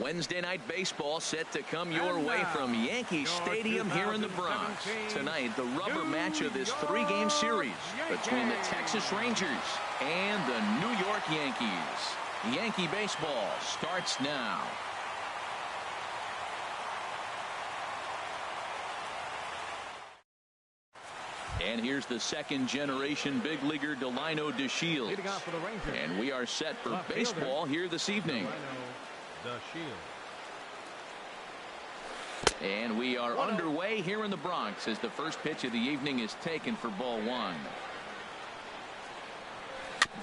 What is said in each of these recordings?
Wednesday night baseball set to come your way from Yankee Stadium here in the Bronx. Tonight, the rubber match of this 3-game series between the Texas Rangers and the New York Yankees. Yankee baseball starts now. And here's the second-generation big leaguer Delino DeShields. And we are set for baseball here this evening. And we are underway here in the Bronx as the first pitch of the evening is taken for ball 1.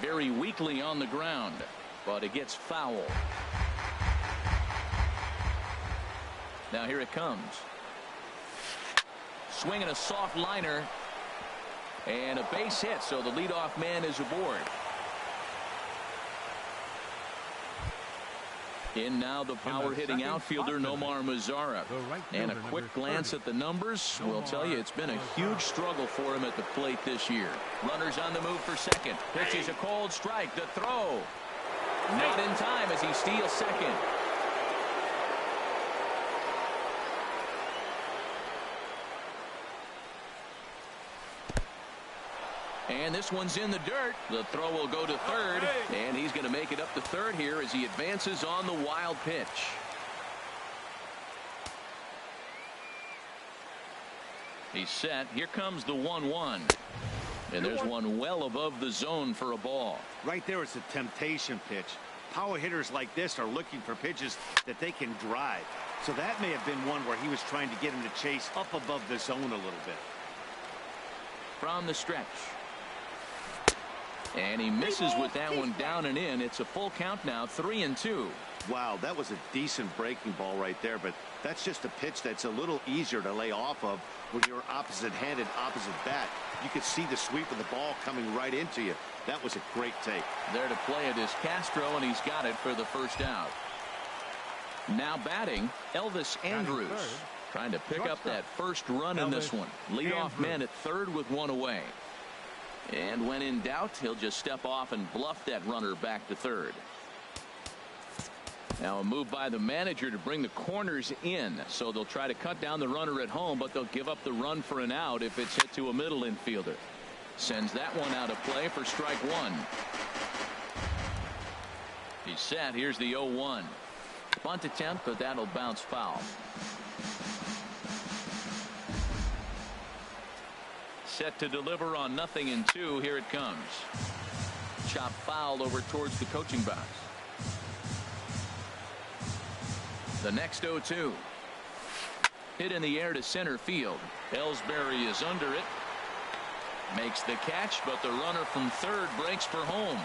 Very weakly on the ground, but it gets foul. Now here it comes. Swinging a soft liner. And a base hit, so the leadoff man is aboard. In now the power-hitting outfielder Nomar Mazara. And a quick glance at the numbers will tell you it's been a huge struggle for him at the plate this year. Runners on the move for second. Pitches a cold strike. The throw. Not in time as he steals second. And this one's in the dirt. The throw will go to third. And he's going to make it up to third here as he advances on the wild pitch. He's set. Here comes the 1-1. And there's one well above the zone for a ball. Right there, it's a temptation pitch. Power hitters like this are looking for pitches that they can drive. So that may have been one where he was trying to get him to chase up above the zone a little bit. From the stretch. And he misses with that one down and in. It's a full count now, 3-2. Wow, that was a decent breaking ball right there, but that's just a pitch that's a little easier to lay off of when you're opposite-handed, opposite bat. You could see the sweep of the ball coming right into you. That was a great take. There to play it is Castro, and he's got it for the first out. Now batting, Elvis Andrus. Trying to pick up that first run in this one. Leadoff man at third with one away. And when in doubt, he'll just step off and bluff that runner back to third. Now a move by the manager to bring the corners in. So they'll try to cut down the runner at home, but they'll give up the run for an out if it's hit to a middle infielder. Sends that one out of play for strike one. He's set. Here's the 0-1. Bunt attempt, but that'll bounce foul. Set to deliver on 0-2. Here it comes. Chop foul over towards the coaching box. The next 0-2. Hit in the air to center field. Ellsbury is under it. Makes the catch, but the runner from third breaks for home.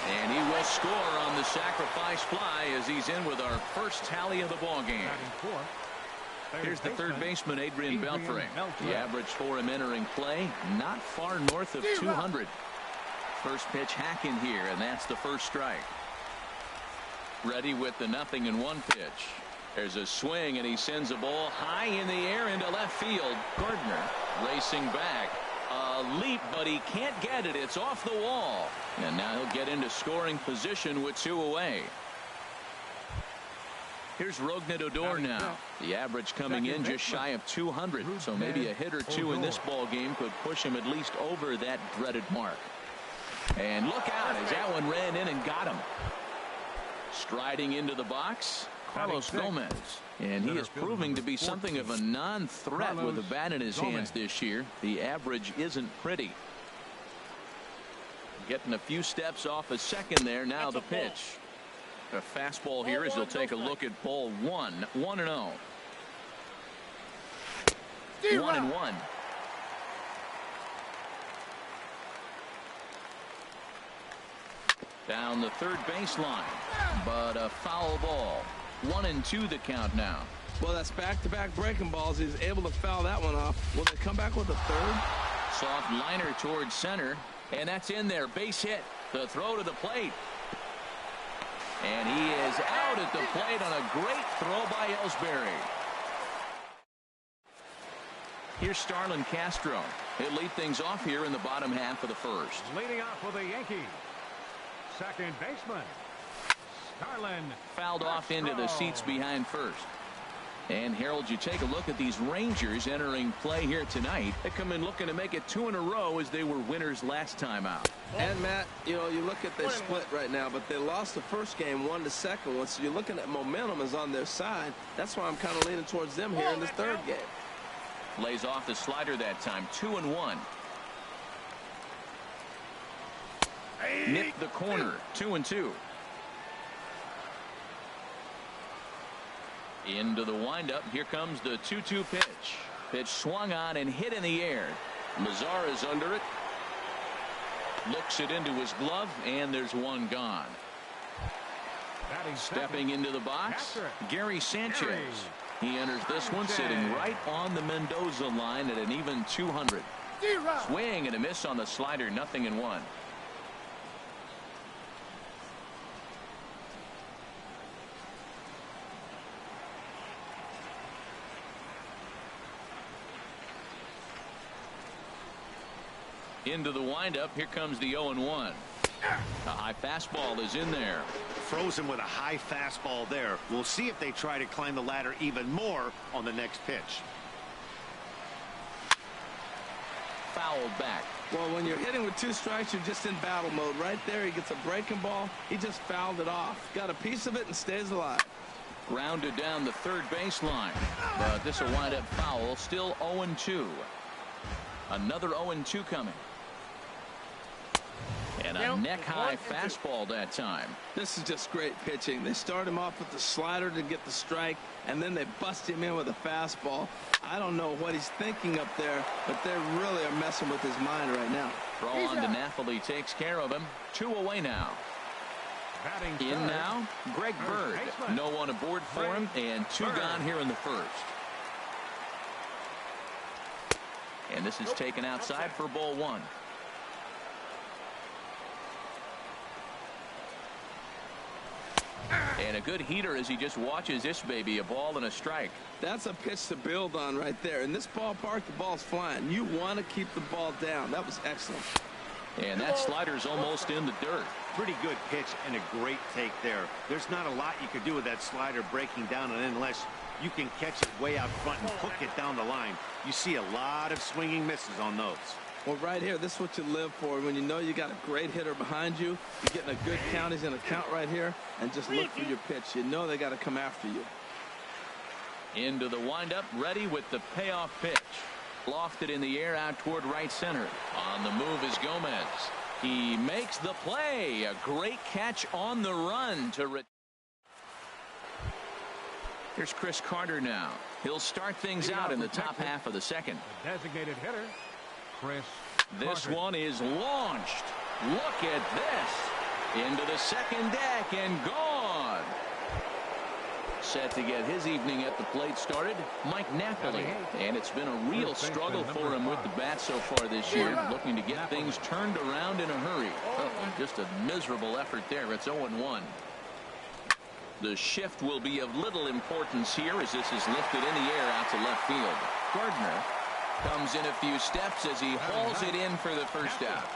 And he will score on the sacrifice fly as he's in with our first tally of the ball game. Here's the third baseman, Adrian Beltre. The average for him entering play, not far north of 200. First pitch hack in here, and that's the first strike. Ready with the 0-1 pitch. There's a swing, and he sends a ball high in the air into left field. Gardner racing back. A leap, but he can't get it. It's off the wall. And now he'll get into scoring position with 2 away. Here's Rougned Odor now. The average coming in just shy of 200. So maybe a hit or two in this ball game could push him at least over that dreaded mark. And look out as that one ran in and got him. Striding into the box, Carlos Gomez. And he is proving to be something of a non-threat with the bat in his hands this year. The average isn't pretty. Getting a few steps off a second there. Now the pitch. A fastball here as he'll take a look at ball 1. 1-0. 1-1. Down the third baseline, but a foul ball. 1-2 the count now. Well, that's back-to-back breaking balls. He's able to foul that one off. Will they come back with a third? Soft liner towards center, and that's in there. Base hit. The throw to the plate. And he is out at the plate on a great throw by Ellsbury. Here's Starlin Castro. He'll lead things off here in the bottom half of the first. Leading off for the Yankees, second baseman, Fouled off into the seats behind first. And Harold, you take a look at these Rangers entering play here tonight. They come in looking to make it 2 in a row as they were winners last time out. And Matt, you know, you look at their split right now, but they lost the first game, won the second one. So you're looking at momentum is on their side. That's why I'm kind of leaning towards them here in this third game. Lays off the slider that time, 2-1. Nipped the corner, 2-2. Into the windup. Here comes the 2-2 pitch. Pitch swung on and hit in the air. Lazar is under it. Looks it into his glove, and there's one gone. Stepping into the box, Gary Sanchez. He enters this one sitting right on the Mendoza line at an even 200. Swing and a miss on the slider, 0-1. Into the windup. Here comes the 0-1. A high fastball is in there. Frozen with a high fastball there. We'll see if they try to climb the ladder even more on the next pitch. Fouled back. Well, when you're hitting with 2 strikes, you're just in battle mode. Right there, he gets a breaking ball. He just fouled it off. Got a piece of it and stays alive. Grounded down the third baseline. But this will wind up foul. Still 0-2. Another 0-2 coming. And a neck-high fastball that time. This is just great pitching. They start him off with the slider to get the strike, and then they bust him in with a fastball. I don't know what he's thinking up there, but they really are messing with his mind right now. Throw on to Napoli takes care of him. 2 away now. In now, Greg Bird. No one aboard for him, and 2 gone here in the first. And this is taken outside for ball 1. And a good heater as he just watches this baby, a ball and a strike. That's a pitch to build on right there. In this ballpark, the ball's flying. You want to keep the ball down. That was excellent. And that slider's almost in the dirt. Pretty good pitch and a great take there. There's not a lot you could do with that slider breaking down, and unless you can catch it way out front and hook it down the line. You see a lot of swinging misses on those. Well, right here, this is what you live for. When you know you got a great hitter behind you, you're getting a good count. He's in a count right here, and just look for your pitch. You know they got to come after you. Into the windup, ready with the payoff pitch. Lofted in the air out toward right center. On the move is Gomez. He makes the play. A great catch on the run to Here's Chris Carter now. He'll start things out in the top half of the second. Designated hitter, Chris This Carter. one is launched. Look at this. Into the second deck and gone. Set to get his evening at the plate started, Mike Napoli. And it's been a real struggle for him with the bat so far this year, looking to get things turned around in a hurry. Oh, just a miserable effort there. It's 0-1. The shift will be of little importance here as this is lifted in the air out to left field. Gardner comes in a few steps as he hauls it in for the first out.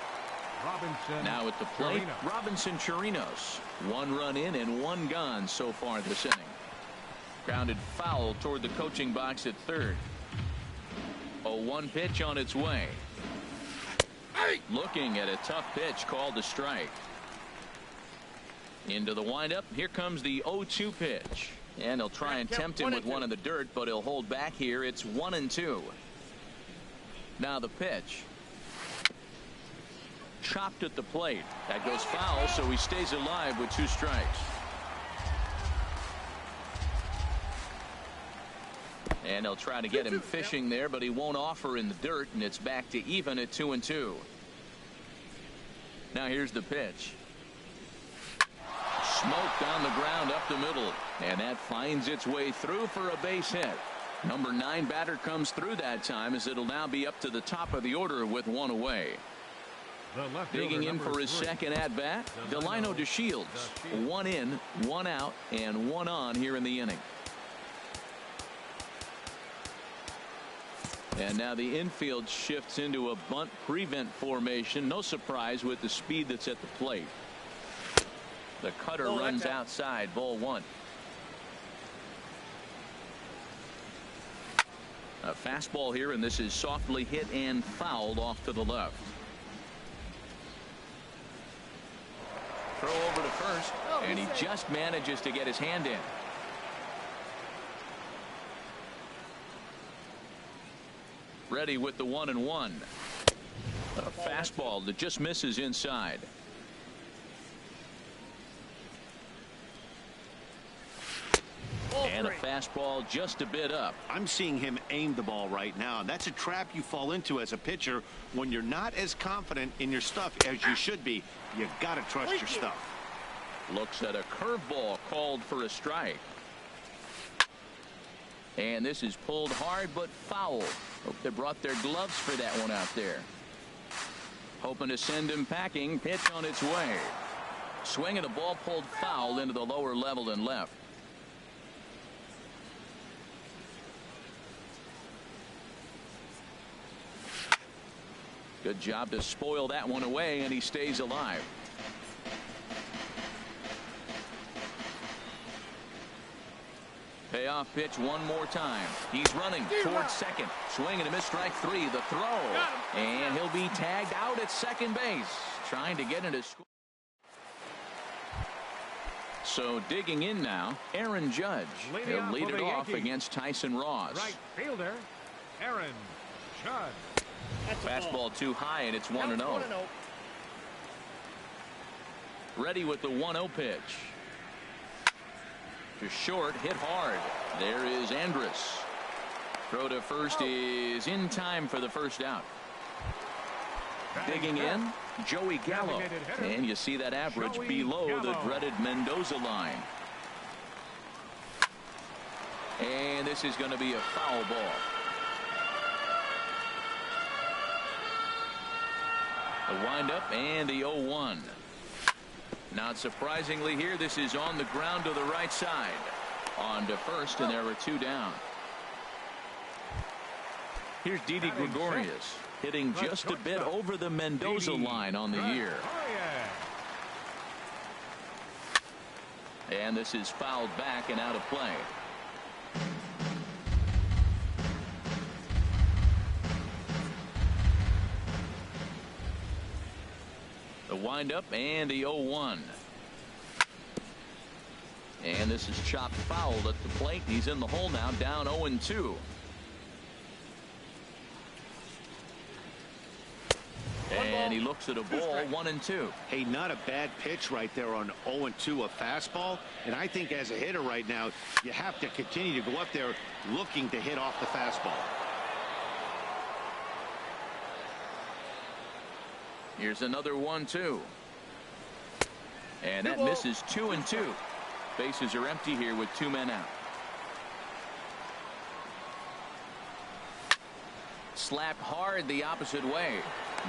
Robinson Now at the plate, Chirinos. Robinson Chirinos. 1 run in and 1 gone so far this inning. Grounded foul toward the coaching box at third. 0-1 pitch on its way. Looking at a tough pitch called a strike. Into the windup. Here comes the 0-2 pitch. And he'll try and tempt him with one in the dirt, but he'll hold back here. It's 1-2. Now the pitch. Chopped at the plate. That goes foul, so he stays alive with 2 strikes. And they'll try to get him fishing there, but he won't offer in the dirt, and it's back to even at 2-2. Now here's the pitch. Smoked on the ground up the middle, and that finds its way through for a base hit. Number 9 batter comes through that time, as it'll now be up to the top of the order with 1 away. Digging in for his second at-bat, Delino DeShields. 1 in, 1 out, and 1 on here in the inning. And now the infield shifts into a bunt prevent formation. No surprise with the speed that's at the plate. The cutter runs outside, ball one. A fastball here, and this is softly hit and fouled off to the left. Throw over to first, and he just manages to get his hand in. Ready with the 1-1. A fastball that just misses inside. And a fastball just a bit up. I'm seeing him aim the ball right now. That's a trap you fall into as a pitcher when you're not as confident in your stuff as you should be. You got to trust your stuff. Looks at a curveball called for a strike. And this is pulled hard but foul. Hope they brought their gloves for that one out there. Hoping to send him packing. Pitch on its way. Swing and the ball pulled foul into the lower level and left. Good job to spoil that one away, and he stays alive. Payoff pitch one more time. He's running towards second. Swing and a miss, strike three. The throw. And he'll be tagged out at second base. Trying to get into score. So digging in now, Aaron Judge. He'll lead it off against Tyson Ross. Right fielder, Aaron Judge. Fastball too high, and it's 1-0. Ready with the 1-0 pitch. To short, hit hard. There is Andrus. Throw to first is in time for the first out. Digging in, Joey Gallo. And you see that average below the dreaded Mendoza line. And this is going to be a foul ball. The windup and the 0-1. Not surprisingly here, this is on the ground to the right side. On to first, and there are two down. Here's Didi Gregorius hitting just a bit over the Mendoza line on the year. And this is fouled back and out of play. The windup and the 0-1. And this is chopped foul at the plate. He's in the hole now, down 0-2. And he looks at a ball, 1-2. Hey, not a bad pitch right there on 0-2, a fastball. And I think as a hitter right now, you have to continue to go up there looking to hit off the fastball. Here's another 1-2. And that misses 2-2. Bases are empty here with two men out. Slapped hard the opposite way.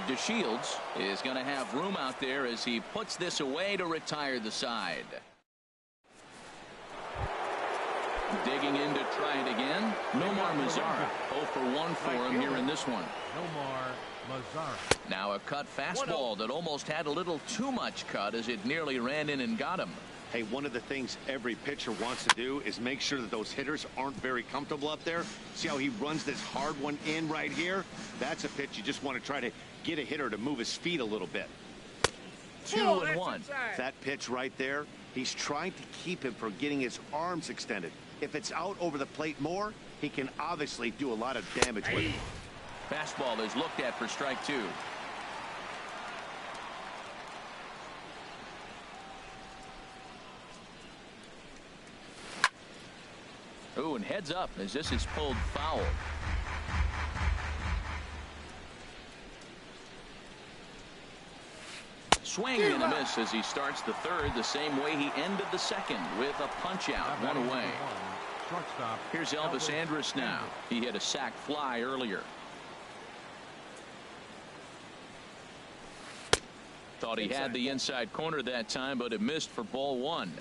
DeShields is going to have room out there as he puts this away to retire the side. Digging in to try it again. Nomar Mazara. 0 for 1 for him here in this one. Nomar Mazara. Now a cut fastball that almost had a little too much cut as it nearly ran in and got him. Hey, one of the things every pitcher wants to do is make sure that those hitters aren't very comfortable up there. See how he runs this hard one in right here? That's a pitch you just want to try to get a hitter to move his feet a little bit. 2-1. That pitch right there, he's trying to keep him from getting his arms extended. If it's out over the plate more, he can obviously do a lot of damage with it. Fastball is looked at for strike two. Ooh, and heads up as this is pulled foul. Swing and a miss as he starts the third the same way he ended the second with a punch out, one away. Here's Elvis Andrus now. He hit a sac fly earlier. Thought he had the inside corner that time, but it missed for ball one.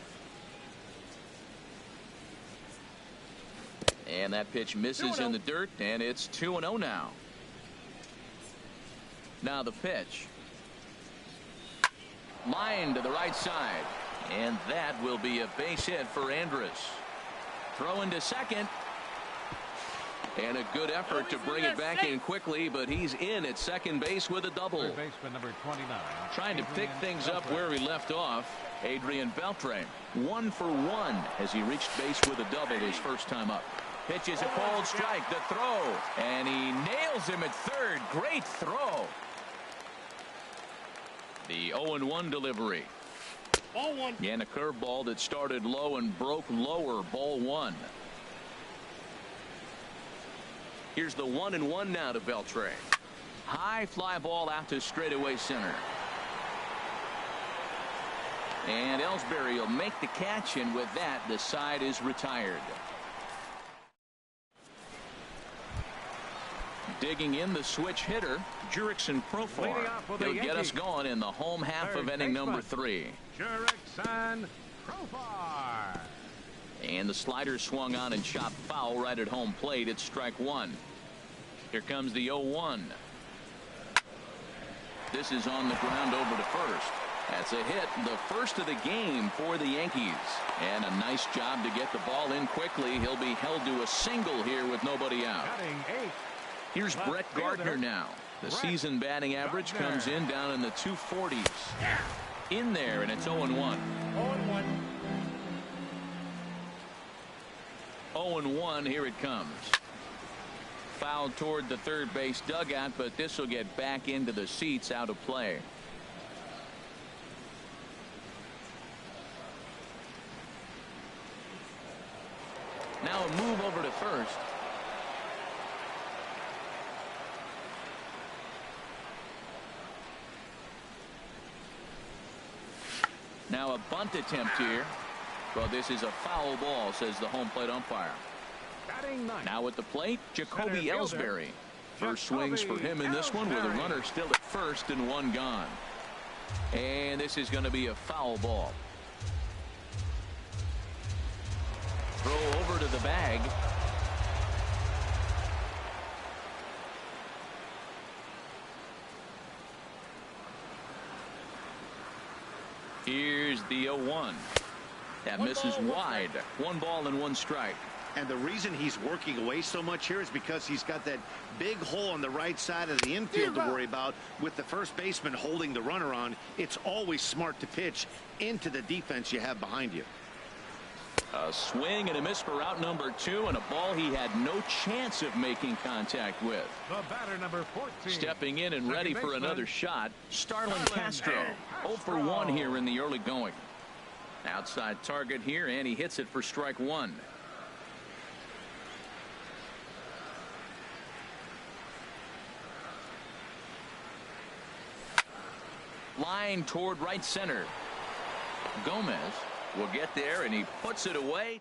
And that pitch misses in the dirt, and it's 2-0 now. Now the pitch. Line to the right side. And that will be a base hit for Andrus. Throw into second. And a good effort to bring it back in quickly, but he's in at second base with a double. Third baseman number 29. Trying to pick things up where he left off. Adrian Beltre, 1 for 1 as he reached base with a double his first time up. Pitches a cold strike, the throw, and he nails him at third. Great throw. The 0-1 delivery. Ball one. And a curveball that started low and broke lower. Ball one. Here's the 1-1 now to Beltre. High fly ball out to straightaway center. And Ellsbury will make the catch, and with that, the side is retired. Digging in the switch hitter, Jurickson Profar. He'll get us going in the home half of inning number 3. Jurickson Profar. And the slider swung on and chopped foul right at home plate. It's strike one. Here comes the 0-1. This is on the ground over to first. That's a hit, the first of the game for the Yankees. And a nice job to get the ball in quickly. He'll be held to a single here with nobody out. Here's Brett Gardner now. The season batting average comes in down in the 240s. In there, and it's 0-1. 0-1. 0-1, here it comes. Foul toward the third base dugout, but this will get back into the seats, out of play. Now a move over to first. Now a bunt attempt here. Well, this is a foul ball, says the home plate umpire. Now at the plate, Jacoby Ellsbury. First swings for him in this one with a runner still at first and one gone. And this is going to be a foul ball. Throw over to the bag. Here's the 0-1. That misses wide. 1 ball and 1 strike. And the reason he's working away so much here is because he's got that big hole on the right side of the infield to worry about. With the first baseman holding the runner on, it's always smart to pitch into the defense you have behind you. A swing and a miss for out number 2, and a ball he had no chance of making contact with. The batter number 14. Stepping in and ready for another shot, Starlin Castro. 0 for 1 here in the early going. Outside target here, and he hits it for strike 1. Line toward right center. Gomez will get there, and he puts it away.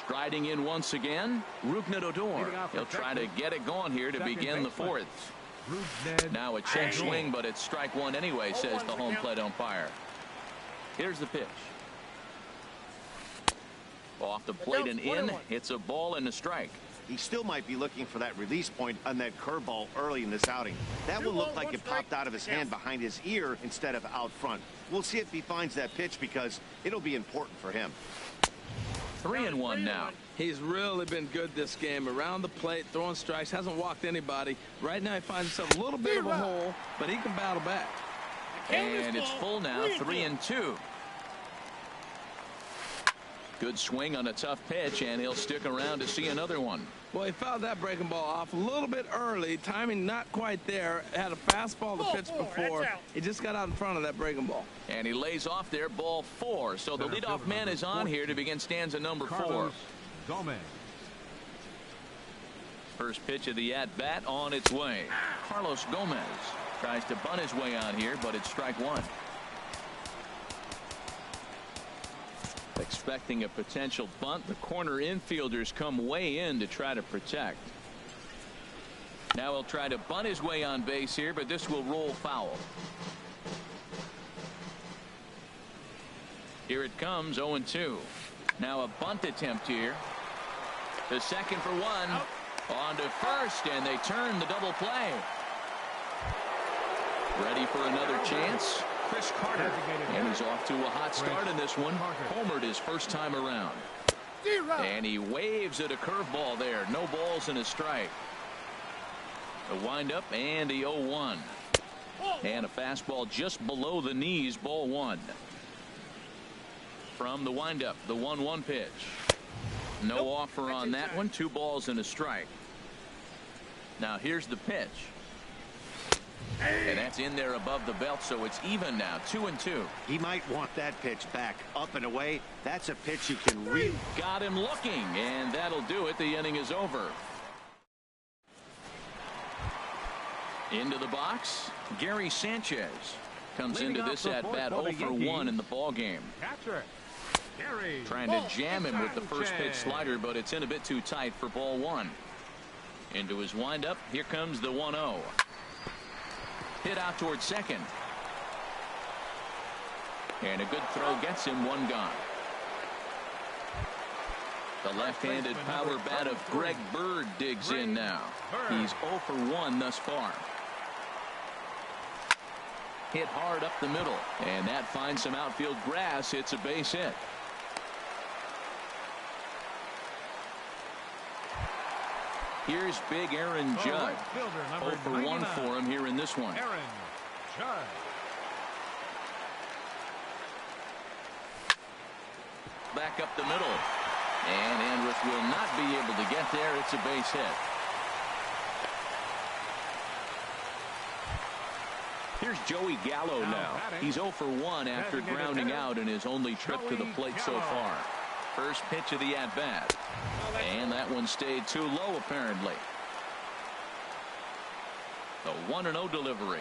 Striding in once again, Rougned Odor. He'll try to get it going here to begin the 4th. Now a check swing, but it's strike 1 anyway, says the home plate umpire. Here's the pitch. Off the plate and in. It's a ball and a strike. He still might be looking for that release point on that curveball early in this outing. That will look like it popped out of his hand behind his ear instead of out front. We'll see if he finds that pitch, because it'll be important for him. 3-1 now. He's really been good this game. Around the plate, throwing strikes, hasn't walked anybody. Right now he finds himself a little bit of a hole, but he can battle back. And it's full now, 3-2. Good swing on a tough pitch, and he'll stick around to see another one. Well, he fouled that breaking ball off a little bit early. Timing not quite there. Had a fastball to pitch before. He just got out in front of that breaking ball. And he lays off there, ball 4. So the leadoff man is on here to begin stanza number 4. Gomez. First pitch of the at-bat on its way. Carlos Gomez tries to bunt his way on here, but it's strike 1. Expecting a potential bunt, the corner infielders come way in to try to protect. Now he'll try to bunt his way on base here, but this will roll foul. Here it comes, 0-2. Now a bunt attempt here. The second for 1. On to first, and they turn the double play. Ready for another chance. Chris Carter. And he's off to a hot start in this one. Homered his first time around. And he waves at a curveball there. No balls and a strike. A windup and the 0-1. And a fastball just below the knees. Ball 1. From the windup, the 1-1 pitch. No offer on that one. 2 balls and a strike. Now here's the pitch. And that's in there above the belt, so it's even now. 2-2. He might want that pitch back. Up and away. That's a pitch you can read. Got him looking, and that'll do it. The inning is over. Into the box, Gary Sanchez comes into this at bat 0 for 1 in the ball game. Catcher, Gary. Trying to jam him with the first pitch slider, but it's in a bit too tight for ball 1. Into his windup, here comes the 1-0. Hit out towards second. And a good throw gets him 1 gone. The left-handed power bat of Greg Bird digs in now. He's 0 for 1 thus far. Hit hard up the middle, and that finds some outfield grass. It's a base hit. Here's big Aaron Judd. 0 for 1 for him here in this one. Aaron Judd. Back up the middle. And Andrus will not be able to get there. It's a base hit. Here's Joey Gallo now. He's 0 for 1 after grounding out in his only trip to the plate so far. First pitch of the at-bat. And that one stayed too low, apparently. The 1-0 delivery.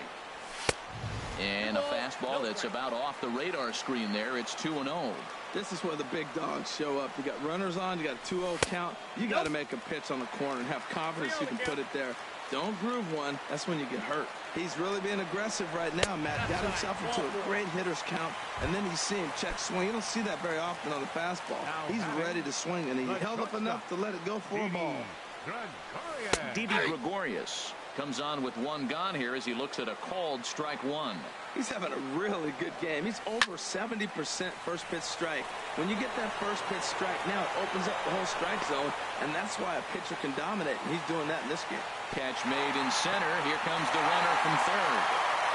And a fastball that's about off the radar screen there. It's 2-0. This is where the big dogs show up. You got runners on, you got a 2-0 count. You got to make a pitch on the corner and have confidence you can put it there. Don't groove one. That's when you get hurt. He's really being aggressive right now. Matt got himself into a great hitter's count, and then you see him check swing. You don't see that very often on the fastball. He's ready to swing, and he held up enough to let it go for a ball. Didi Gregorius comes on with 1 gone here as he looks at a called strike 1. He's having a really good game. He's over 70% first pitch strike. When you get that first pitch strike now, it opens up the whole strike zone, and that's why a pitcher can dominate, and he's doing that in this game. Catch made in center. Here comes the runner from third.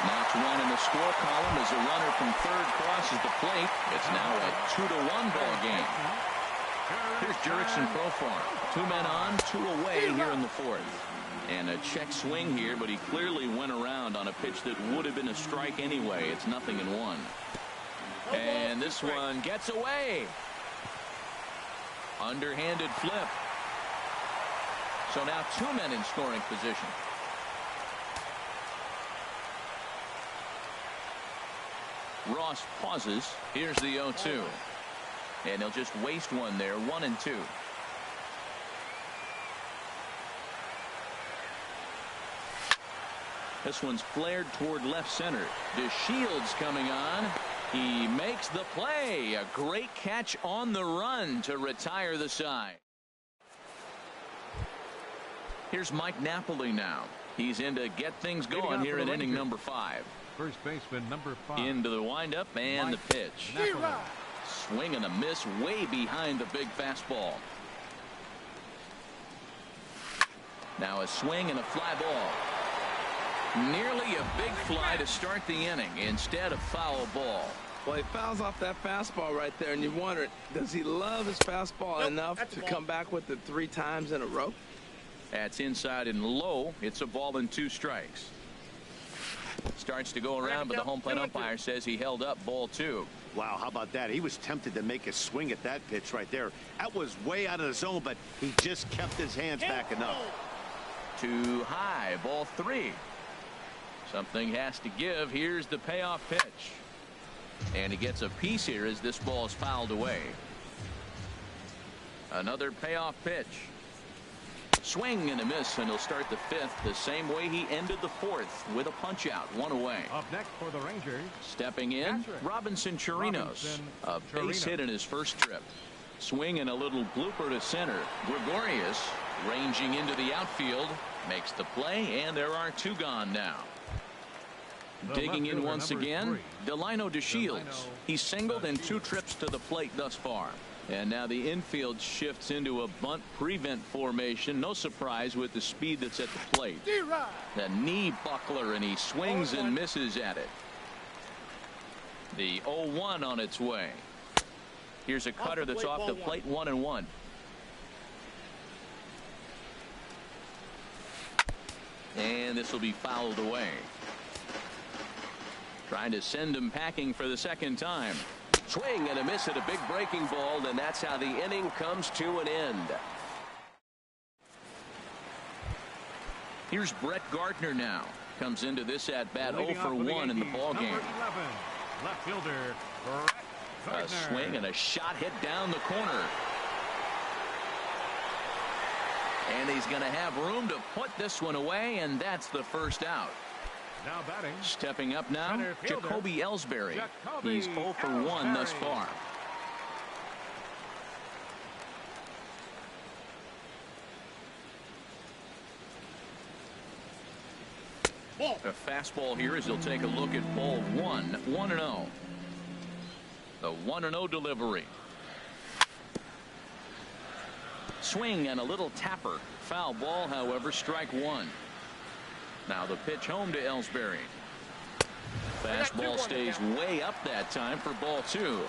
Notch 1 in the score column as a runner from third crosses the plate. It's now a 2-1 ball game. Here's Jurickson Profar. 2 men on, 2 away here in the 4th. And a check swing here, but he clearly went around on a pitch that would have been a strike anyway. It's 0-1. And this one gets away. Underhanded flip. So now 2 men in scoring position. Ross pauses. Here's the 0-2. And they'll just waste one there. 1-2. This one's flared toward left center. DeShields coming on. He makes the play. A great catch on the run to retire the side. Here's Mike Napoli now. He's in to get things going here in inning number 5. First baseman number 5. Into the windup and the pitch. Swing and a miss way behind the big fastball. Now a swing and a fly ball. Nearly a big fly to start the inning instead of foul ball. Well, he fouls off that fastball right there, and you wonder, does he love his fastball enough to come back with it 3 times in a row? That's inside and low. It's a ball and 2 strikes. Starts to go around, but the home plate umpire says he held up ball 2. Wow, how about that? He was tempted to make a swing at that pitch right there. That was way out of the zone, but he just kept his hands back enough. Too high, ball 3. Something has to give. Here's the payoff pitch. And he gets a piece here as this ball is fouled away. Another payoff pitch. Swing and a miss, and he'll start the 5th the same way he ended the 4th with a punch out, 1 away. Up next for the Rangers. Stepping in, Robinson Chirinos. A base hit in his first trip. Swing and a little blooper to center. Gregorius ranging into the outfield makes the play, and there are 2 gone now. Digging in once again, 3. Delino DeShields. He's singled in 2 trips to the plate thus far. And now the infield shifts into a bunt prevent formation. No surprise with the speed that's at the plate. The knee buckler, and he swings and misses at it. The 0-1 on its way. Here's a cutter that's off the plate, 1-1. And this will be fouled away. Trying to send him packing for the second time. Swing and a miss at a big breaking ball, and that's how the inning comes to an end. Here's Brett Gardner now. Comes into this at bat 0 for 1 in the ball game. 11, left fielder, Brett Gardner. A swing and a shot hit down the corner. And he's going to have room to put this one away, and that's the first out. Now batting. Stepping up now, Center fielder, Jacoby Ellsbury. Jacoby He's 0 for 1 thus far. Ball. A fastball here as he'll take a look at ball 1, 1-0. The 1-0 delivery. Swing and a little tapper. Foul ball, however, strike 1. Now the pitch home to Ellsbury. Fastball stays way up that time for ball 2.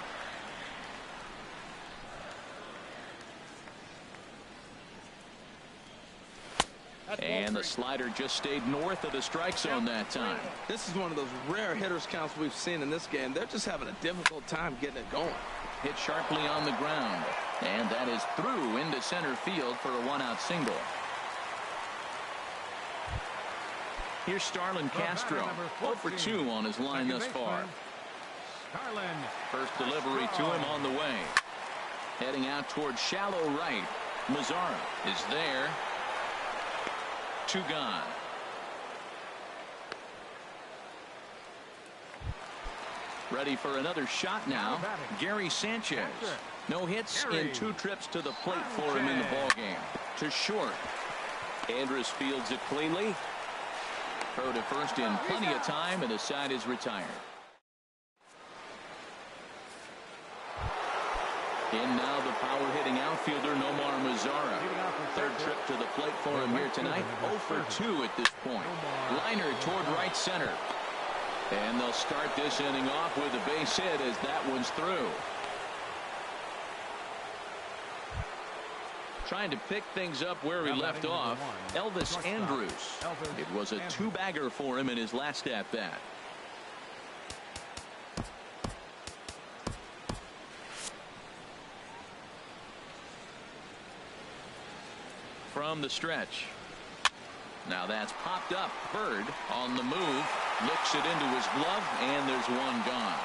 And the slider just stayed north of the strike zone that time. This is one of those rare hitters counts we've seen in this game. They're just having a difficult time getting it going. Hit sharply on the ground. And that is through into center field for a 1-out single. Here's Starlin Castro. 0 for 2 on his line thus far. First delivery to him on the way. Heading out towards shallow right. Mazzara is there. 2 gone. Ready for another shot now. Gary Sanchez. No hits in 2 trips to the plate for him in the ballgame. To short. Andrus fields it cleanly. Throw to first in plenty of time, and the side is retired. In now the power-hitting outfielder Nomar Mazzara. 3rd trip to the plate for him here tonight. 0 for 2 at this point. Liner toward right center. And they'll start this inning off with a base hit as that one's through. Trying to pick things up where he left off, Elvis Andrus. It was a 2-bagger for him in his last at-bat. From the stretch. Now that's popped up. Bird on the move. Looks it into his glove, and there's 1 gone.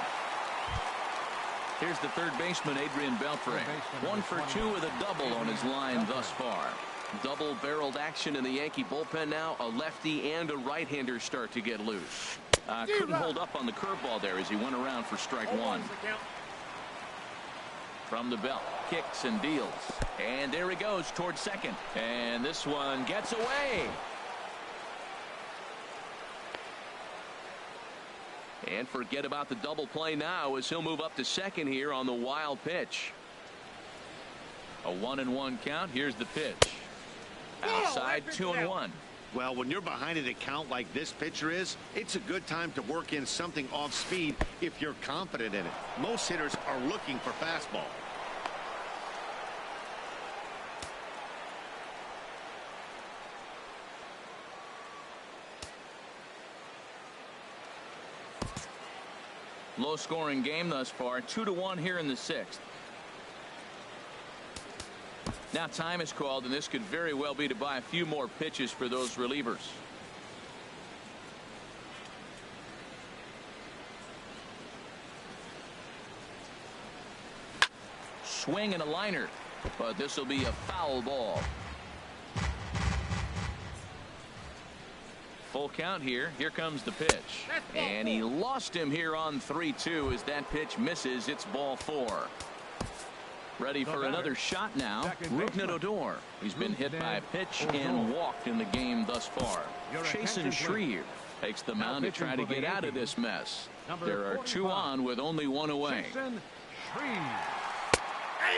Here's the 3rd baseman, Adrian Beltre. 1 for 2 with a double on his line thus far. Double-barreled action in the Yankee bullpen now. A lefty and a right-hander start to get loose. Couldn't hold up on the curveball there as he went around for strike 1. From the belt, kicks and deals. And there he goes towards second. And this one gets away. And forget about the double play now as he'll move up to second here on the wild pitch. A 1-1 count. Here's the pitch. Outside, 2-1. Well, when you're behind an account like this pitcher is, it's a good time to work in something off speed if you're confident in it. Most hitters are looking for fastball. Low scoring game thus far. 2-1 here in the 6th. Now time is called, and this could very well be to buy a few more pitches for those relievers. Swing and a liner, but this will be a foul ball. Full count here. Here comes the pitch. And he lost him here on 3-2 as that pitch misses. It's ball 4. Ready for another shot now. Rougned Odor. He's been hit by a pitch and walked in the game thus far. Chasen Shreve Takes the mound to try to get out of this mess. There are 2 on with only 1 away.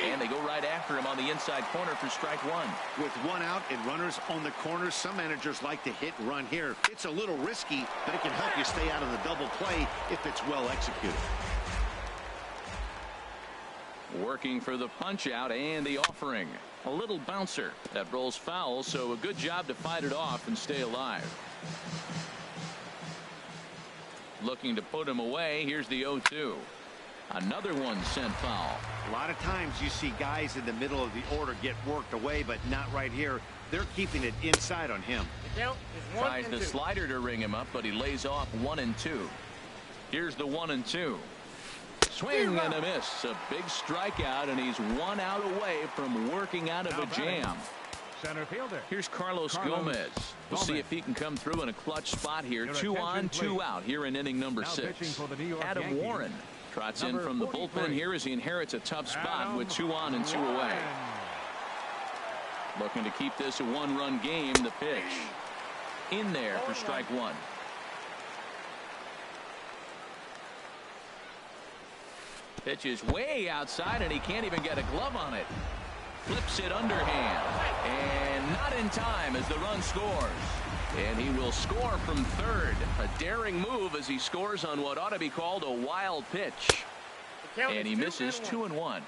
And they go right after him on the inside corner for strike 1. With 1 out and runners on the corners, some managers like to hit and run here. It's a little risky, but it can help you stay out of the double play if it's well executed. Working for the punch out and the offering. A little bouncer that rolls foul, so a good job to fight it off and stay alive. Looking to put him away. Here's the 0-2. Another one sent foul. A lot of times you see guys in the middle of the order get worked away, but not right here. They're keeping it inside on him. The count is 1 Tries and the 2. slider to ring him up, but he lays off 1 and 2. Here's the 1-2. Swing and a miss. A big strikeout, and he's 1 out away from working out of a jam. Center fielder. Here's Carlos Gomez. We'll see if he can come through in a clutch spot here. 2 on, 2 out here in inning number 6. Adam Warren trots in from the bullpen here as he inherits a tough spot with 2 on and 2 away. Looking to keep this a 1-run game. The pitch in there for strike 1. Pitch is way outside, and he can't even get a glove on it. Flips it underhand, and not in time as the run scores. And he will score from third. A daring move as he scores on what ought to be called a wild pitch. And he misses 2 and 1.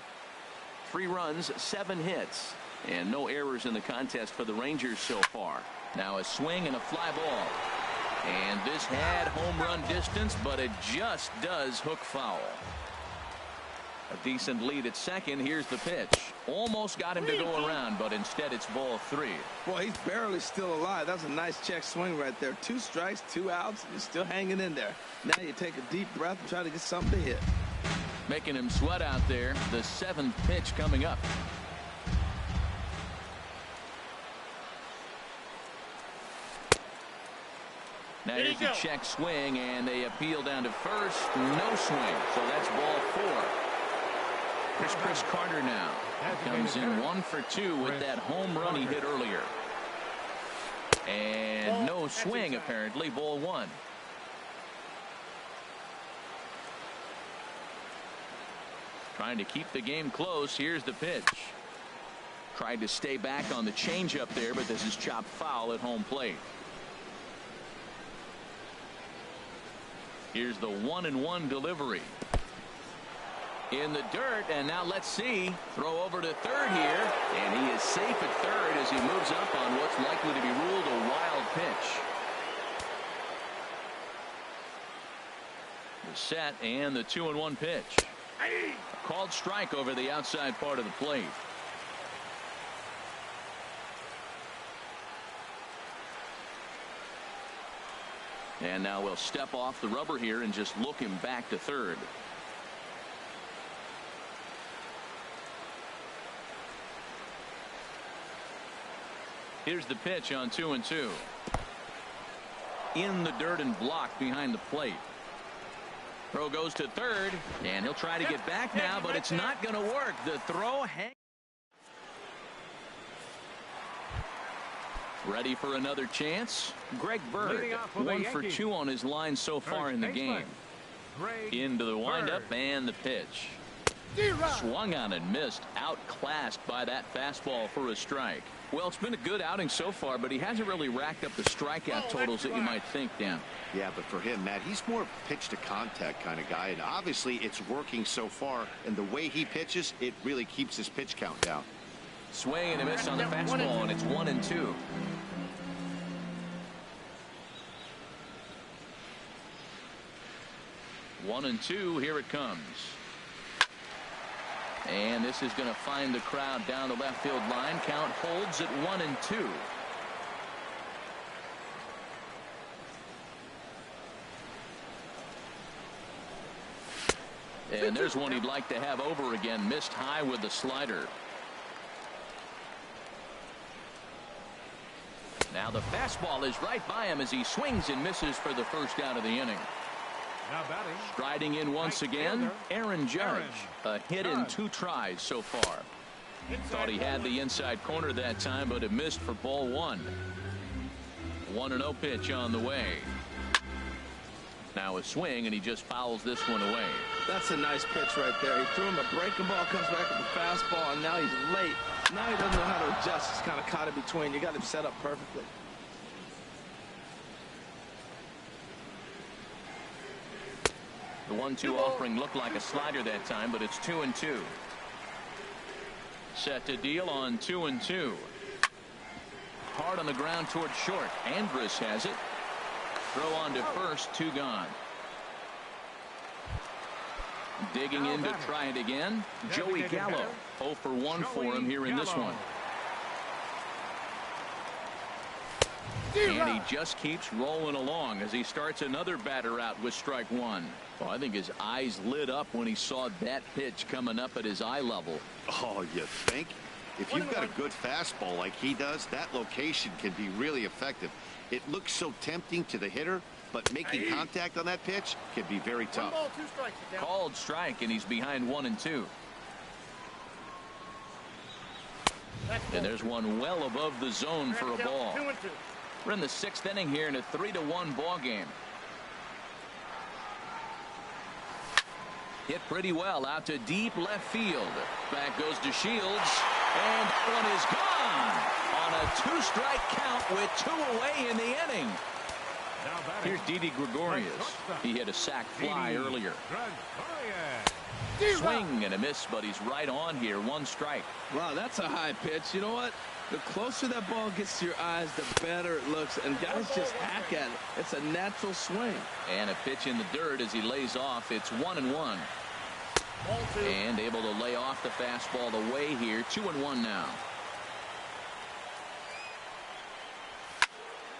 3 runs, 7 hits, and no errors in the contest for the Rangers so far. Now a swing and a fly ball. And this had home run distance, but it just does hook foul. A decent lead at second. Here's the pitch. Almost got him to go around, but instead it's ball 3. Boy, he's barely still alive. That's a nice check swing right there. 2 strikes, 2 outs. He's still hanging in there. Now you take a deep breath and try to get something to hit. Making him sweat out there. The 7th pitch coming up. Now here's a check swing, and they appeal down to first. No swing, so that's ball 4. Here's Chris Carter now. Comes in 1 for 2 with that home run he hit earlier. And no swing, apparently. Ball 1. Trying to keep the game close. Here's the pitch. Tried to stay back on the changeup there, but this is chopped foul at home plate. Here's the 1-1 delivery. In the dirt, and now let's see. Throw over to third here, and he is safe at third as he moves up on what's likely to be ruled a wild pitch. The set and the 2-1 pitch. A called strike over the outside part of the plate. And now we'll step off the rubber here and just look him back to third. Here's the pitch on 2-2. In the dirt and blocked behind the plate. Throw goes to third, and he'll try to get back now, but it's not going to work. The throw ready for another chance. Greg Bird, 1 for 2 on his line so far in the game. Into the windup and the pitch. Swung on and missed. Outclassed by that fastball for a strike. Well, it's been a good outing so far, but he hasn't really racked up the strikeout totals that you might think, Dan. Yeah, but for him, Matt, he's more pitch to contact kind of guy, and obviously it's working so far, and the way he pitches, it really keeps his pitch count down. Swing and a miss on the fastball, and it's 1-2. One and two, here it comes. And this is going to find the crowd down the left field line. Count holds at 1-2. And there's one he'd like to have over again. Missed high with the slider. Now the fastball is right by him as he swings and misses for the first out of the inning. Now batting. Striding in once again, Aaron Judge. A hit in 2 tries so far. Thought he had the inside corner that time, but it missed for ball 1. 1-0 pitch on the way. Now a swing, and he just fouls this one away. That's a nice pitch right there. He threw him a breaking ball, comes back with a fastball, and now he's late. Now he doesn't know how to adjust. He's kind of caught in between. You got him set up perfectly. The 1-2 offering looked like a slider that time, but it's 2-2. Set to deal on 2-2. Hard on the ground towards short. Andrus has it. Throw on to first, 2 gone. Digging in to try it again. Joey Gallo. 0 for 1 for him here in this one. And he just keeps rolling along as he starts another batter out with strike 1. Well, I think his eyes lit up when he saw that pitch coming up at his eye level. Oh, you think? If you've got a good fastball like he does, that location can be really effective. It looks so tempting to the hitter, but making contact on that pitch can be very tough. 1 ball, 2 strikes. Called strike, and he's behind 1-2. And there's one well above the zone for a ball. 2-2. We're in the 6th inning here in a 3-1 ball game. Hit pretty well out to deep left field. Back goes to Shields, and that one is gone on a 2-strike count with 2 away in the inning. Here's Didi Gregorius. He hit a sac fly earlier. Swing and a miss, but he's right on here. 1 strike. Wow, that's a high pitch. You know what? The closer that ball gets to your eyes, the better it looks, and guys just hack at it. It's a natural swing. And a pitch in the dirt as he lays off. It's 1-1. And able to lay off the fastball away here. 2-1 now.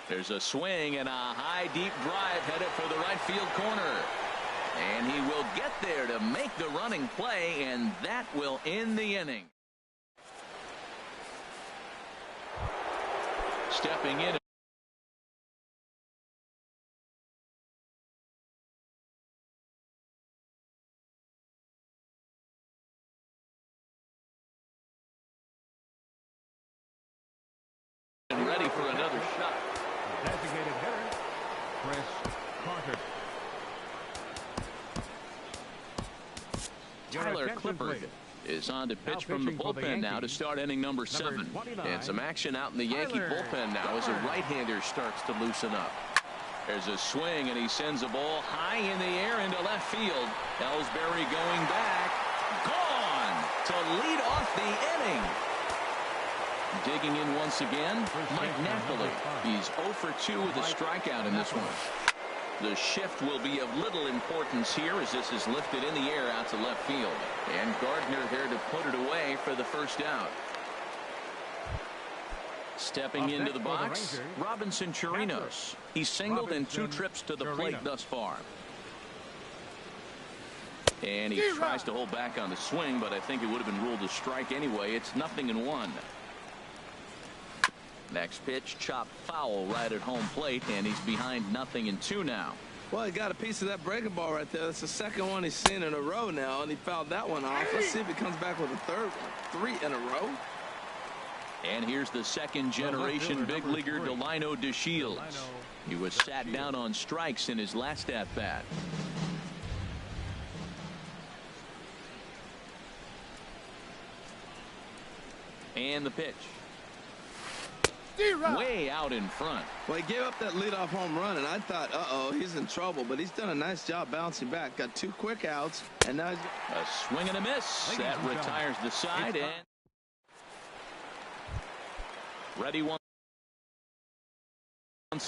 There's a swing and a high deep drive headed for the right field corner. And he will get there to make the running play, and that will end the inning. Stepping in. And ready for another shot. Designated hitter, Chris Carter. Tyler Clippard is on to pitch from the bullpen now to start inning number 7. And some action out in the Yankee bullpen now as a right-hander starts to loosen up. There's a swing, and he sends a ball high in the air into left field. Ellsbury going back. Gone to lead off the inning. Digging in once again, Mike Napoli. He's 0 for 2 with a strikeout in this one. The shift will be of little importance here as this is lifted in the air out to left field. And Gardner there to put it away for the first out. Stepping into the box, Robinson Chirinos. He's singled in 2 trips to the plate thus far. And he tries to hold back on the swing, but I think it would have been ruled a strike anyway. It's 0-1. Next pitch, chopped foul right at home plate, and he's behind 0-2 now. Well, he got a piece of that breaking ball right there. That's the second one he's seen in a row now, and he fouled that one off. Let's see if he comes back with a third one. 3 in a row. And here's the second-generation big leaguer Delino DeShields. He was sat down on strikes in his last at-bat. And the pitch. Way out in front. Well, he gave up that leadoff home run, and I thought, uh-oh, he's in trouble. But he's done a nice job bouncing back. Got 2 quick outs, and now he's a swing and a miss. That retires the side, and ready once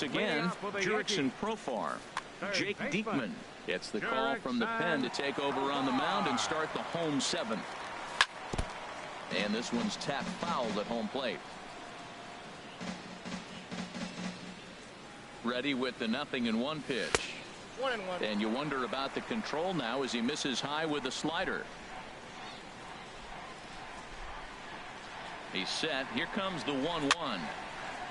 again. Jurickson Profar. Jake Diekman gets the call from the pen to take over on the mound and start the home 7th. And this one's tapped foul at home plate. Ready with the 0-1 pitch. 1-1. And you wonder about the control now as he misses high with the slider. He's set. Here comes the 1-1.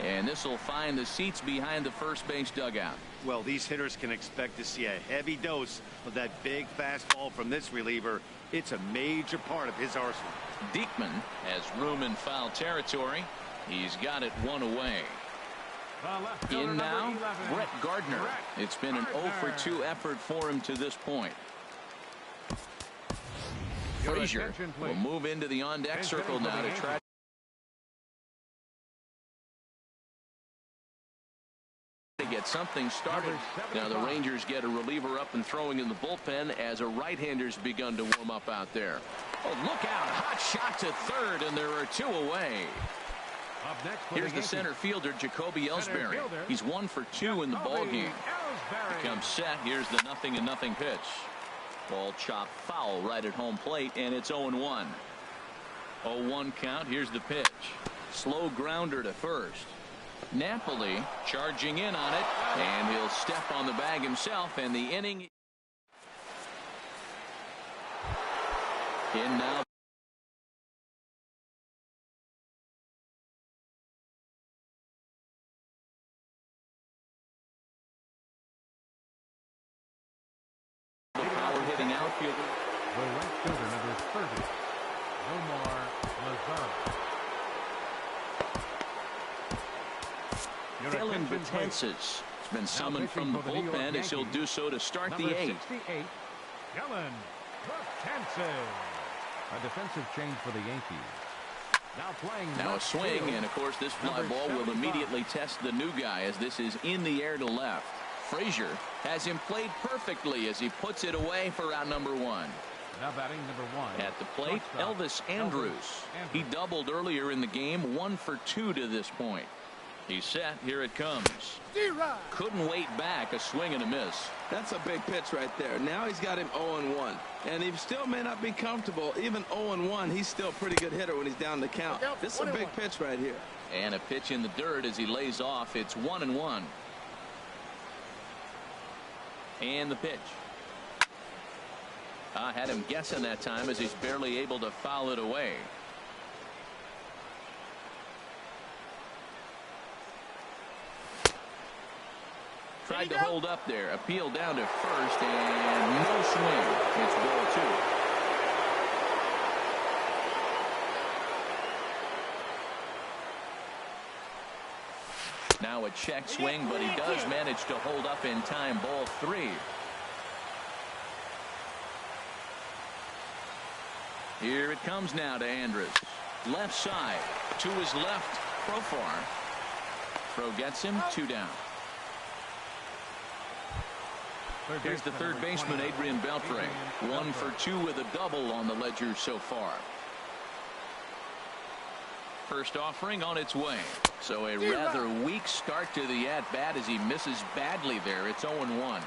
And this will find the seats behind the first base dugout. Well, these hitters can expect to see a heavy dose of that big fastball from this reliever. It's a major part of his arsenal. Diekman has room in foul territory. He's got it 1 away. The left fielder, In now, number 11, Brett Gardner. It's been an 0 for 2 effort for him to this point. Your Frazier attention, will please. move into the on-deck Fifth circle inning for now the to try to get something started. Now the Rangers get a reliever up and throwing in the bullpen as a right-hander's begun to warm up out there. Oh, look out. Hot shot to third, and there are 2 away. Up next for Here's the Yankees. center fielder, Jacoby Center Ellsbury. fielder, He's 1 for 2 in the ball Jacoby game. Ellsbury. Comes set. Here's the 0-0 pitch. Ball chopped foul right at home plate, and it's 0-1. 0-1 count. Here's the pitch. Slow grounder to first. Napoli charging in on it, and he'll step on the bag himself, and the inning. In now. The power hitting outfielder. The right fielder, number 30, Omar Lazar. Your Dylan attention, please. Betances has been summoned from the pitching for the New York bullpen as he'll Yankees, do so to start Number the 8th. 68, Dylan Betances. A defensive change for the Yankees. Now playing. Now a left swing, field. and of course this fly Number ball will 75. immediately test the new guy as this is in the air to left. Frazier has him played perfectly as he puts it away for out number 1. Now batting number 1. At the plate, shortstop, Elvis Andrus. He doubled earlier in the game, 1 for 2 to this point. He's set. Here it comes. Couldn't wait back. A swing and a miss. That's a big pitch right there. Now he's got him 0-1. And he still may not be comfortable. Even 0-1, he's still a pretty good hitter when he's down the count. This is a big pitch right here. And a pitch in the dirt as he lays off. It's 1-1. And the pitch. I had him guessing that time as he's barely able to foul it away. Tried to hold up there. Appeal down to first, and no swing. It's ball 2. Now a check swing, but he does manage to hold up in time. Ball 3. Here it comes now to Andrus. Left side. To his left. Profar. Throw gets him. 2 down. Here's the third baseman, Adrian Beltre. 1 for 2 with a double on the ledger so far. First offering on its way. So a rather weak start to the at-bat as he misses badly there. It's 0-1.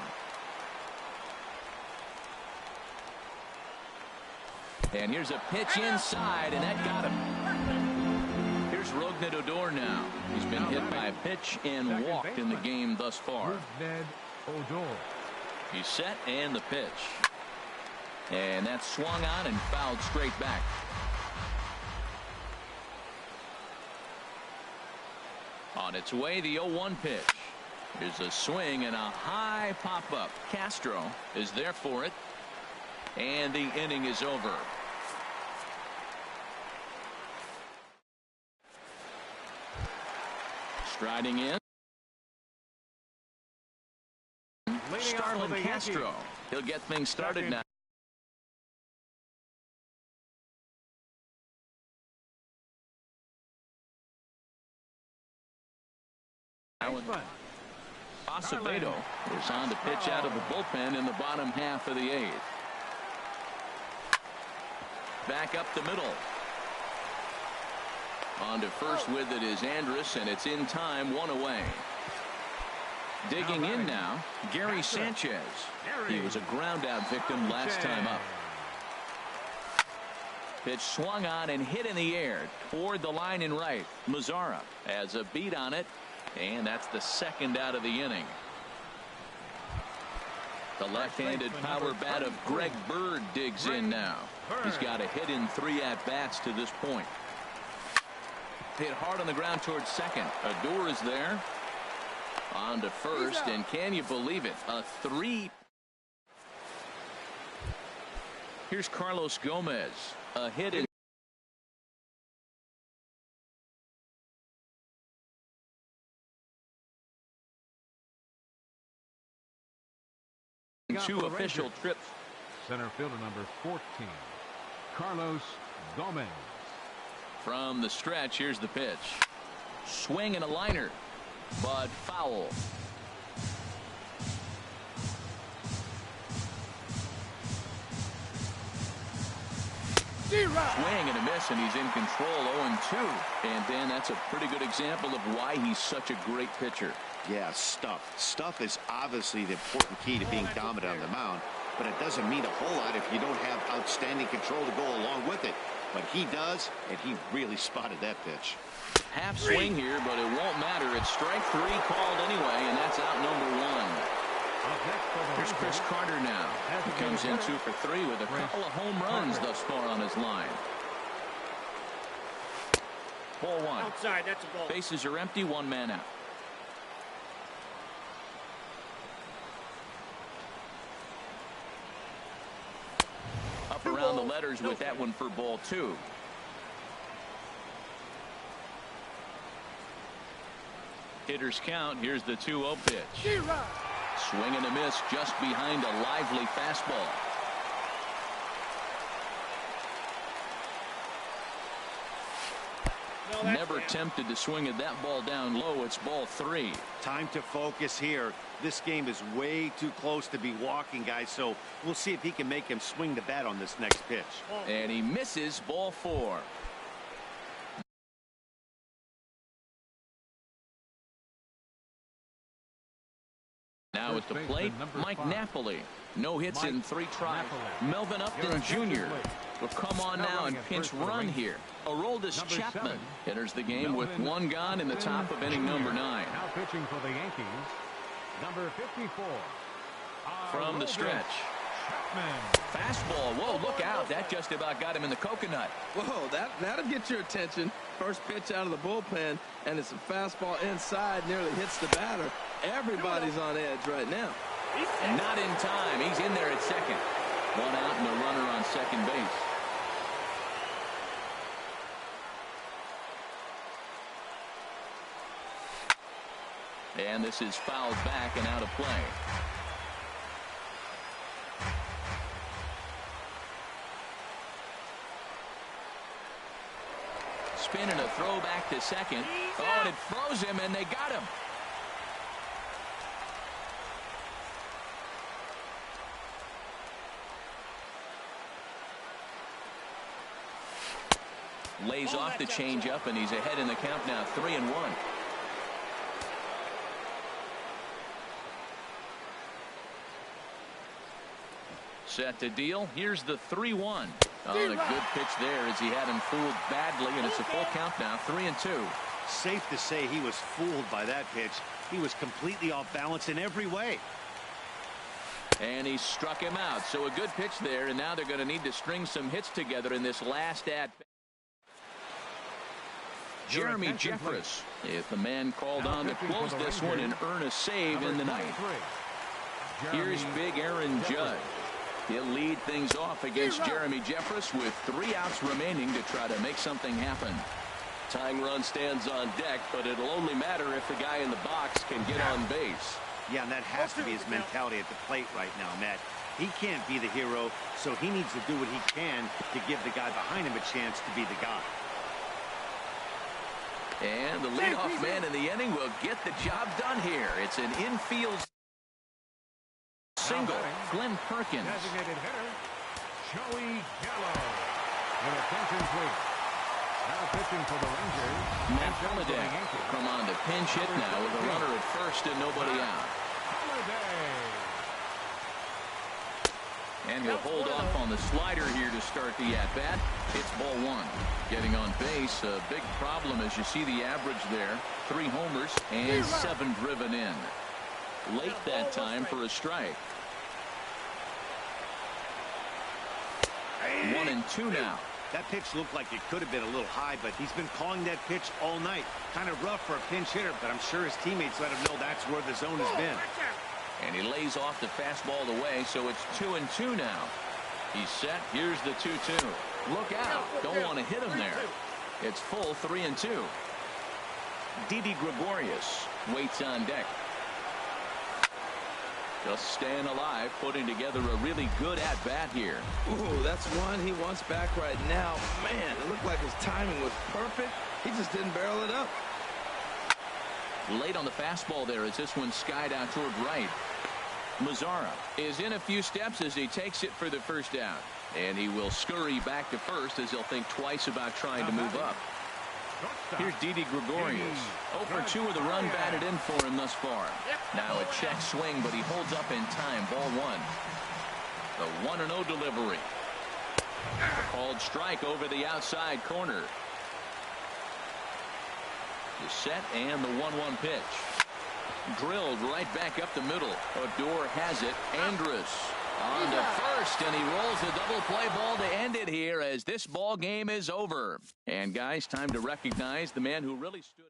And here's a pitch inside, and that got him. Here's Rougned Odor now. He's been hit by a pitch and walked in the game thus far. Rougned Odor. He's set, and the pitch. And that's swung on and fouled straight back. On its way, the 0-1 pitch. Here's a swing and a high pop-up. Castro is there for it. And the inning is over. Striding in. Starlin Castro. He'll get things started now. Acevedo is on to pitch out of the bullpen in the bottom half of the 8th. Back up the middle. On to first with it is Andrus, and it's in time, 1 away. Digging in now, Gary Sanchez. He was a ground out victim last time up. Pitch swung on and hit in the air toward the line in right. Mazzara has a beat on it, and that's the 2nd out of the inning. The left-handed power bat of Greg Bird digs in now. He's got a hit in 3 at-bats to this point. Hit hard on the ground towards second. Odor is there. On to first, and can you believe it? A 3. Here's Carlos Gomez. A hit in 2 official trips. Center fielder number 14, Carlos Gomez. From the stretch, here's the pitch. Swing and a liner, but foul. Swing and a miss, and he's in control. 0-2. And Dan, that's a pretty good example of why he's such a great pitcher. Yeah, stuff. Stuff is obviously the important key to being dominant on the mound, but it doesn't mean a whole lot if you don't have outstanding control to go along with it. But he does, and he really spotted that pitch. Half swing here, but it won't matter. It's strike 3 called anyway, and that's out number 1. Here's Chris Carter now. He comes in 2 for 3 with a couple of home runs thus far on his line. Ball 1. Outside, that's a ball. Bases are empty, 1 man out. Up around the letters with that one for ball 2. Hitters count. Here's the 2-0 pitch. Swing and a miss just behind a lively fastball. Never tempted to swing at that ball down low. It's ball 3. Time to focus here. This game is way too close to be walking, guys, so we'll see if he can make him swing the bat on this next pitch. And he misses. Ball 4. Now at the plate, Mike Napoli. No hits in 3 tries. Melvin Upton Jr. will come on now and pinch run here. Aroldis Chapman enters the game with 1 gone in the top of inning number 9. Now pitching for the Yankees, number 54. From the stretch. Fastball. Whoa, look out. That just about got him in the coconut. Whoa, that'll get your attention. First pitch out of the bullpen, and it's a fastball inside, nearly hits the batter. Everybody's on edge right now. Not in time. He's in there at second. 1 out and a runner on second base. And this is fouled back and out of play. Spin and a throw back to second. Oh, and it froze him, and they got him. Lays off the changeup, and he's ahead in the count now, 3-1. Set to deal. Here's the 3-1. Oh, and a good pitch there as he had him fooled badly, and it's a full count now, 3-2. Safe to say he was fooled by that pitch. He was completely off balance in every way. And he struck him out. So a good pitch there, and now they're going to need to string some hits together in this last at-bat. Jeremy Jeffress is the man called on to close this one and earn a save in the ninth. Here's big Aaron Judge. He'll lead things off against Jeremy Jeffress with 3 outs remaining to try to make something happen. Tying run stands on deck, but it'll only matter if the guy in the box can get on base. Yeah, and that has to be his mentality at the plate right now, Matt. He can't be the hero, so he needs to do what he can to give the guy behind him a chance to be the guy. And the leadoff man in the inning will get the job done here. It's an infield single. Glenn Perkins. Designated hitter, Joey Gallo. With attention, please. Now pitching for the Rangers. Matt Holliday come on to pinch hit now with a runner at first and nobody out. And he'll hold off on the slider here to start the at-bat. It's ball 1. Getting on base, a big problem as you see the average there. 3 homers and 7 driven in. Late that time for a strike. 1-2 now. That pitch looked like it could have been a little high, but he's been calling that pitch all night. Kind of rough for a pinch hitter, but I'm sure his teammates let him know that's where the zone has been. And he lays off the fastball away, so it's 2-2 now. He's set. Here's the 2-2. Look out. Don't want to hit him there. It's full 3-2. Didi Gregorius waits on deck. Just staying alive, putting together a really good at-bat here. Ooh, that's one he wants back right now. Man, it looked like his timing was perfect. He just didn't barrel it up. Late on the fastball there as this one skied out toward right. Mazzara is in a few steps as he takes it for the first down. And he will scurry back to first as he'll think twice about trying to move up. Here's Didi Gregorius. 0 for 2 with a run batted in for him thus far. Now a check swing, but he holds up in time. Ball 1. The 1-0 delivery. Called strike over the outside corner. The set and the 1-1 pitch. Drilled right back up the middle. Odor has it. Andrus on to first, and he rolls the double play ball to end it here as this ball game is over. And guys, time to recognize the man who really stood